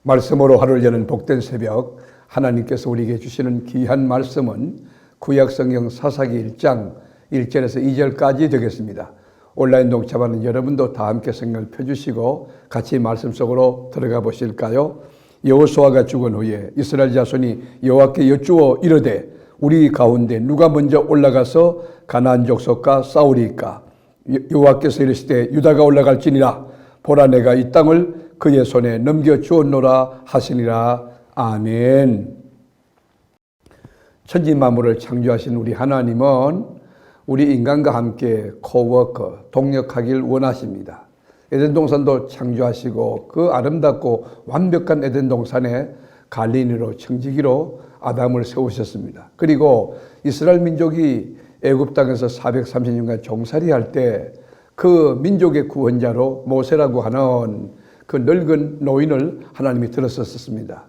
말씀으로 하루를 여는 복된 새벽, 하나님께서 우리에게 주시는 귀한 말씀은 구약성경 사사기 1장 1절에서 2절까지 되겠습니다. 온라인 동참하는 여러분도 다 함께 성경을 펴주시고 같이 말씀 속으로 들어가 보실까요? 여호수아가 죽은 후에 이스라엘 자손이 여호와께 여쭈어 이르되 우리 가운데 누가 먼저 올라가서 가나안 족속과 싸우리이까? 여호와께서 이르시되 유다가 올라갈지니라. 보라, 내가 이 땅을 그의 손에 넘겨 주었노라 하시니라. 아멘. 천지 만물을 창조하신 우리 하나님은 우리 인간과 함께 코워커, 동역하길 원하십니다. 에덴 동산도 창조하시고 그 아름답고 완벽한 에덴 동산에 갈린이로 청지기로 아담을 세우셨습니다. 그리고 이스라엘 민족이 애굽 땅에서 430년간 종살이할 때 그 민족의 구원자로 모세라고 하는 그 늙은 노인을 하나님이 들었었습니다.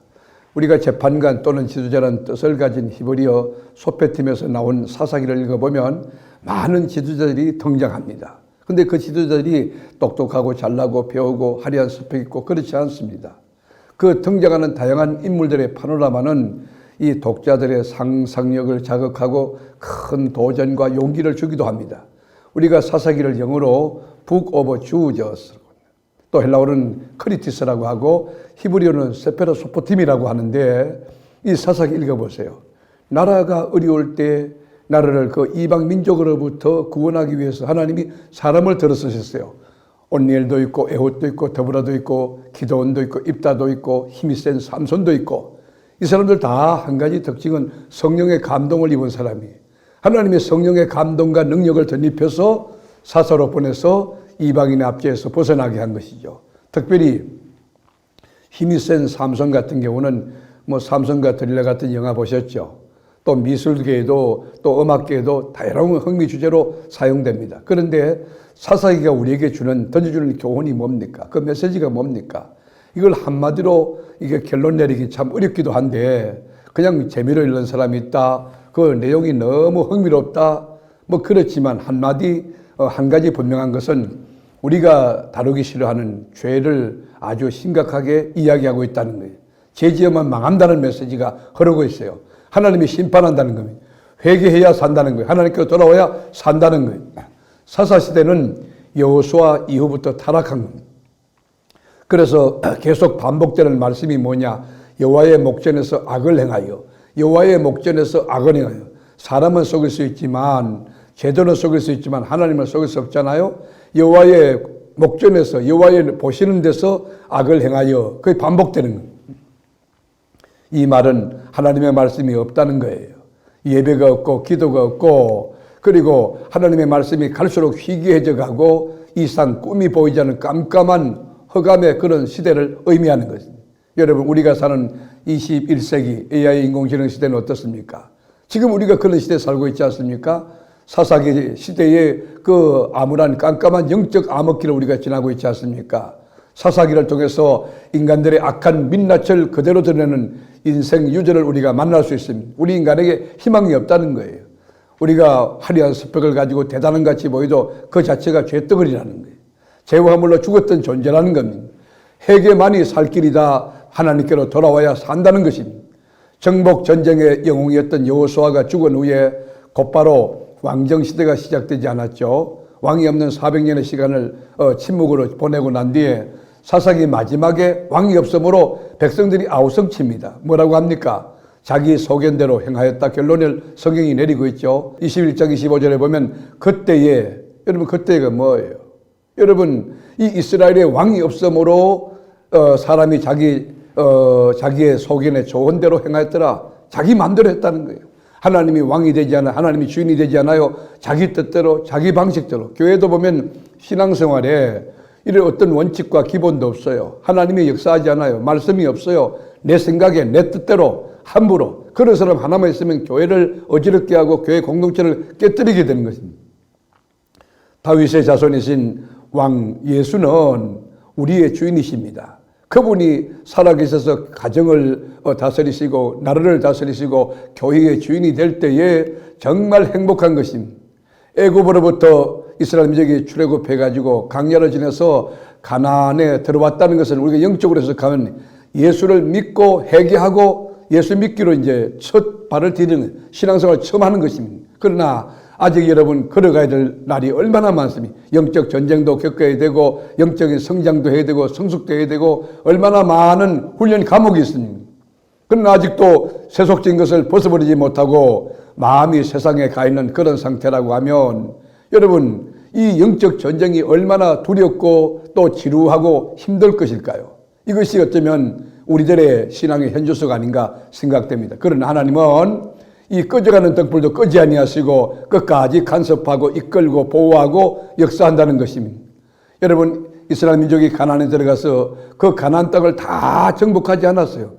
우리가 재판관 또는 지도자라는 뜻을 가진 히브리어 소페팀에서 나온 사사기를 읽어보면 많은 지도자들이 등장합니다. 근데 그 지도자들이 똑똑하고 잘나고 배우고 화려한 스펙 있고 그렇지 않습니다. 그 등장하는 다양한 인물들의 파노라마는 이 독자들의 상상력을 자극하고 큰 도전과 용기를 주기도 합니다. 우리가 사사기를 영어로 Book of Judges, 또 헬라어는 크리티스라고 하고 히브리어는 세페라 소포팀이라고 하는데 이 사사기 읽어보세요. 나라가 어려울 때 나라를 그 이방 민족으로부터 구원하기 위해서 하나님이 사람을 들어 쓰셨어요. 온니엘도 있고 에훗도 있고 더브라도 있고 기드온도 있고 입다도 있고 힘이 센 삼손도 있고 이 사람들 다 한 가지 특징은 성령의 감동을 입은 사람이에요. 하나님의 성령의 감동과 능력을 덧입혀서 사사로 보내서 이방인의 압제에서 벗어나게 한 것이죠. 특별히 힘이 센 삼손 같은 경우는 삼손과 들릴라 같은 영화 보셨죠? 또 미술계에도 또 음악계에도 다양한 흥미 주제로 사용됩니다. 그런데 사사기가 우리에게 던져주는 교훈이 뭡니까? 그 메시지가 뭡니까? 이걸 한마디로 이게 결론 내리기 참 어렵기도 한데 그냥 재미로 읽는 사람이 있다. 그 내용이 너무 흥미롭다. 그렇지만 한 가지 분명한 것은 우리가 다루기 싫어하는 죄를 아주 심각하게 이야기하고 있다는 거예요. 죄 지으면 망한다는 메시지가 흐르고 있어요. 하나님이 심판한다는 겁니다. 회개해야 산다는 거예요. 하나님께로 돌아와야 산다는 거예요. 사사시대는 여호수아 이후부터 타락한 겁니다. 그래서 계속 반복되는 말씀이 뭐냐? 여호와의 목전에서 악을 행하여, 여호와의 목전에서 악을 행하여. 사람은 속일 수 있지만, 제도는 속일 수 있지만 하나님은 속일 수 없잖아요. 여호와의 목전에서, 여호와의 보시는 데서 악을 행하여. 그게 반복되는 거예요. 이 말은 하나님의 말씀이 없다는 거예요. 예배가 없고 기도가 없고 그리고 하나님의 말씀이 갈수록 희귀해져 가고 이상 꿈이 보이지 않는 깜깜한 허감의 그런 시대를 의미하는 것입니다. 여러분, 우리가 사는 21세기 AI 인공지능 시대는 어떻습니까? 지금 우리가 그런 시대에 살고 있지 않습니까? 사사기 시대의 그 암울한 깜깜한 영적 암흑기를 우리가 지나고 있지 않습니까? 사사기를 통해서 인간들의 악한 민낯을 그대로 드러내는 인생 유저를 우리가 만날 수 있습니다. 우리 인간에게 희망이 없다는 거예요. 우리가 화려한 스펙을 가지고 대단한 같이 보여도 그 자체가 죄덩어리라는 거예요. 죄와 허물로 죽었던 존재라는 겁니다. 회개만이 살 길이다. 하나님께로 돌아와야 산다는 것입니다. 정복 전쟁의 영웅이었던 여호수아가 죽은 후에 곧바로 왕정시대가 시작되지 않았죠. 왕이 없는 400년의 시간을 침묵으로 보내고 난 뒤에 사사기 마지막에 왕이 없으므로 백성들이 아우성칩니다. 뭐라고 합니까? 자기 소견대로 행하였다 결론을 성경이 내리고 있죠. 21장 25절에 보면 그때에, 여러분 그때가 뭐예요? 여러분, 이 이스라엘의 왕이 없으므로 사람이 자기의 소견에 좋은 대로 행하였더라. 자기 마음대로 했다는 거예요. 하나님이 왕이 되지 않아요. 하나님이 주인이 되지 않아요. 자기 뜻대로, 자기 방식대로. 교회도 보면 신앙생활에 이런 어떤 원칙과 기본도 없어요. 하나님이 역사하지 않아요. 말씀이 없어요. 내 생각에 내 뜻대로 함부로. 그런 사람 하나만 있으면 교회를 어지럽게 하고 교회 공동체를 깨뜨리게 되는 것입니다. 다윗의 자손이신 왕 예수는 우리의 주인이십니다. 그분이 살아계셔서 가정을 다스리시고 나라를 다스리시고 교회의 주인이 될 때에 정말 행복한 것입니다. 애굽으로부터 이스라엘 민족이 출애굽해가지고 강야를 지나서 가나안에 들어왔다는 것을 우리가 영적으로 해석하면 예수를 믿고 회개하고 예수 믿기로 이제 첫 발을 디디는 신앙생활을 처음 하는 것입니다. 그러나 아직 여러분 걸어가야 될 날이 얼마나 많습니까? 영적 전쟁도 겪어야 되고 영적인 성장도 해야 되고 성숙도 해야 되고 얼마나 많은 훈련 과목이 있습니다. 그러나 아직도 세속적인 것을 벗어버리지 못하고 마음이 세상에 가 있는 그런 상태라고 하면 여러분 이 영적 전쟁이 얼마나 두렵고 또 지루하고 힘들 것일까요? 이것이 어쩌면 우리들의 신앙의 현주소가 아닌가 생각됩니다. 그러나 하나님은 이 꺼져가는 등불도 끄지 아니하시고 끝까지 간섭하고 이끌고 보호하고 역사한다는 것입니다. 여러분 이스라엘 민족이 가나안에 들어가서 그 가나안 땅을 다 정복하지 않았어요.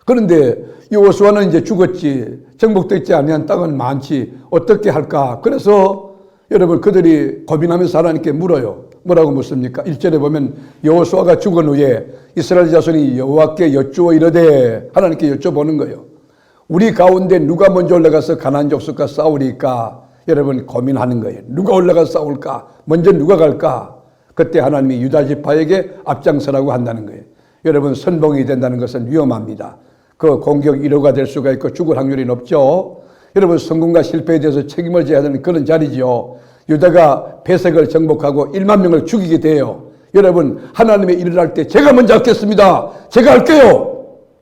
그런데 여호수아는 이제 죽었지 정복되지 아니한 땅은 많지 어떻게 할까? 그래서 여러분 그들이 고민하면서 하나님께 물어요. 뭐라고 묻습니까? 1절에 보면 여호수아가 죽은 후에 이스라엘 자손이 여호와께 여쭈어 이르되 하나님께 여쭤보는 거예요. 우리 가운데 누가 먼저 올라가서 가나안 족속과 싸우리까? 여러분 고민하는 거예요. 누가 올라가서 싸울까? 먼저 누가 갈까? 그때 하나님이 유다 지파에게 앞장서라고 한다는 거예요. 여러분 선봉이 된다는 것은 위험합니다. 그 공격 1호가 될 수가 있고 죽을 확률이 높죠. 여러분 성공과 실패에 대해서 책임을 져야 하는 그런 자리죠. 유다가 배색을 정복하고 1만 명을 죽이게 돼요. 여러분 하나님의 일을 할 때 제가 먼저 하겠습니다. 제가 할게요.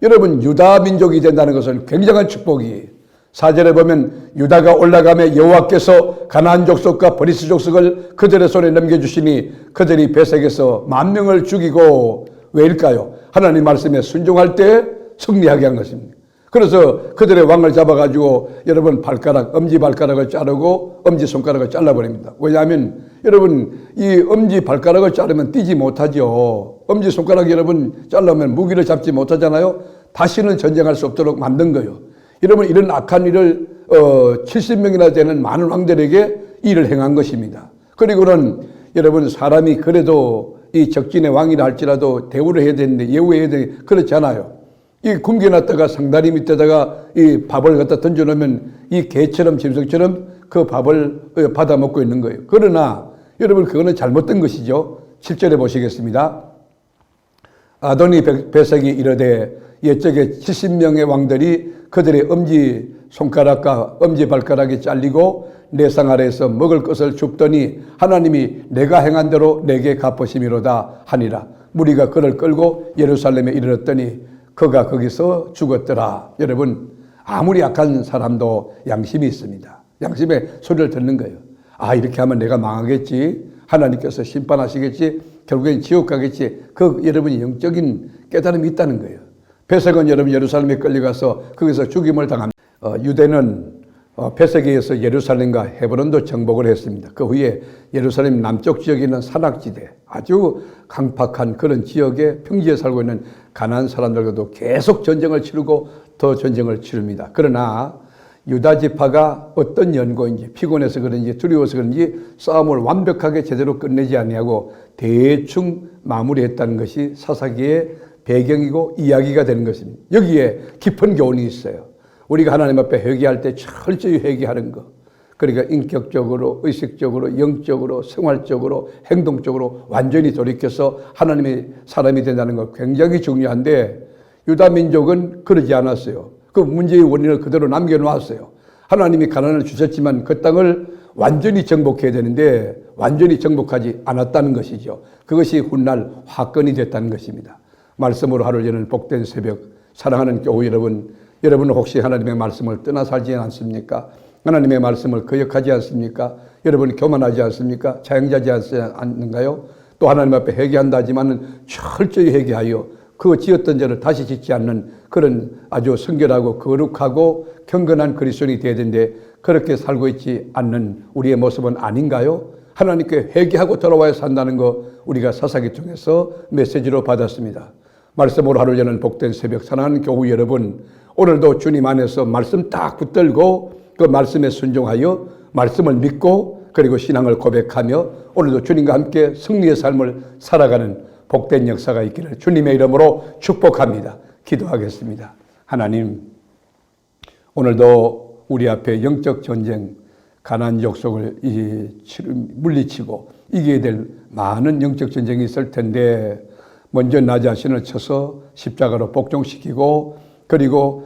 여러분 유다 민족이 된다는 것은 굉장한 축복이 4절에 보면 유다가 올라가며 여호와께서 가나안 족속과 브리스 족속을 그들의 손에 넘겨주시니 그들이 배색에서 10,000명을 죽이고 왜일까요? 하나님 말씀에 순종할 때 승리하게 한 것입니다. 그래서 그들의 왕을 잡아가지고 여러분 엄지발가락을 자르고 엄지손가락을 잘라버립니다. 왜냐하면 여러분 이 엄지발가락을 자르면 뛰지 못하죠. 엄지손가락 여러분 잘라면 무기를 잡지 못하잖아요. 다시는 전쟁할 수 없도록 만든 거예요. 여러분 이런 악한 일을 70명이나 되는 많은 왕들에게 일을 행한 것입니다. 그리고는 여러분 사람이 그래도 이 적진의 왕이라 할지라도 대우를 해야 되는데 예우해야 되는데 그렇지 않아요. 이 굶겨놨다가 상다리 밑에다가 이 밥을 갖다 던져놓으면 이 개처럼 짐승처럼 그 밥을 받아 먹고 있는 거예요. 그러나 여러분 그거는 잘못된 것이죠. 7절에 보시겠습니다. 아도니 배색이 이르되 옛적에 70명의 왕들이 그들의 엄지손가락과 엄지발가락이 잘리고 내 상 아래에서 먹을 것을 줍더니 하나님이 내가 행한 대로 내게 갚으심이로다 하니라. 무리가 그를 끌고 예루살렘에 이르렀더니 그가 거기서 죽었더라. 여러분 아무리 악한 사람도 양심이 있습니다. 양심의 소리를 듣는 거예요. 아 이렇게 하면 내가 망하겠지. 하나님께서 심판하시겠지. 결국엔 지옥 가겠지. 그 여러분이 영적인 깨달음이 있다는 거예요. 배색은 여러분 예루살렘에 끌려가서 거기서 죽임을 당합니다. 유대는 배색에 의해서 예루살렘과 헤브론도 정복을 했습니다. 그 후에 예루살렘 남쪽 지역에 있는 산악지대 아주 강팍한 그런 지역에 평지에 살고 있는 가나안 사람들과도 계속 전쟁을 치르고 더 전쟁을 치릅니다. 그러나 유다 지파가 어떤 연고인지 피곤해서 그런지 두려워서 그런지 싸움을 완벽하게 제대로 끝내지 아니하고 대충 마무리했다는 것이 사사기의 배경이고 이야기가 되는 것입니다. 여기에 깊은 교훈이 있어요. 우리가 하나님 앞에 회개할 때 철저히 회개하는 것. 그러니까 인격적으로, 의식적으로, 영적으로, 생활적으로, 행동적으로 완전히 돌이켜서 하나님의 사람이 된다는 것 굉장히 중요한데 유다 민족은 그러지 않았어요. 그 문제의 원인을 그대로 남겨놓았어요. 하나님이 가나안을 주셨지만 그 땅을 완전히 정복해야 되는데 완전히 정복하지 않았다는 것이죠. 그것이 훗날 화건이 됐다는 것입니다. 말씀으로 하루 여는 복된 새벽, 사랑하는 교우 여러분, 여러분은 혹시 하나님의 말씀을 떠나 살지 않습니까? 하나님의 말씀을 거역하지 않습니까? 여러분 교만하지 않습니까? 자영자지 않는가요? 또 하나님 앞에 회개한다 하지만 철저히 회개하여 그 지었던 죄를 다시 짓지 않는 그런 아주 성결하고 거룩하고 경건한 그리스도인이 되어야 되는데 그렇게 살고 있지 않는 우리의 모습은 아닌가요? 하나님께 회개하고 돌아와야 산다는 거 우리가 사사기 통해서 메시지로 받았습니다. 말씀으로 하루 여는 복된 새벽, 사랑하는 교우 여러분, 오늘도 주님 안에서 말씀 딱 붙들고 그 말씀에 순종하여 말씀을 믿고 그리고 신앙을 고백하며 오늘도 주님과 함께 승리의 삶을 살아가는 복된 역사가 있기를 주님의 이름으로 축복합니다. 기도하겠습니다. 하나님, 오늘도 우리 앞에 영적 전쟁, 가나안 족속을 물리치고 이겨야 될 많은 영적 전쟁이 있을 텐데 먼저 나 자신을 쳐서 십자가로 복종시키고 그리고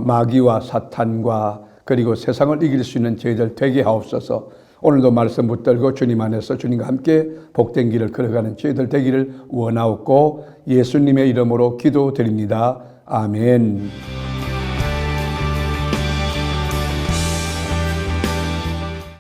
마귀와 사탄과 그리고 세상을 이길 수 있는 저희들 되게 하옵소서. 오늘도 말씀 붙들고 주님 안에서 주님과 함께 복된 길을 걸어가는 저희들 되기를 원하옵고 예수님의 이름으로 기도드립니다. 아멘.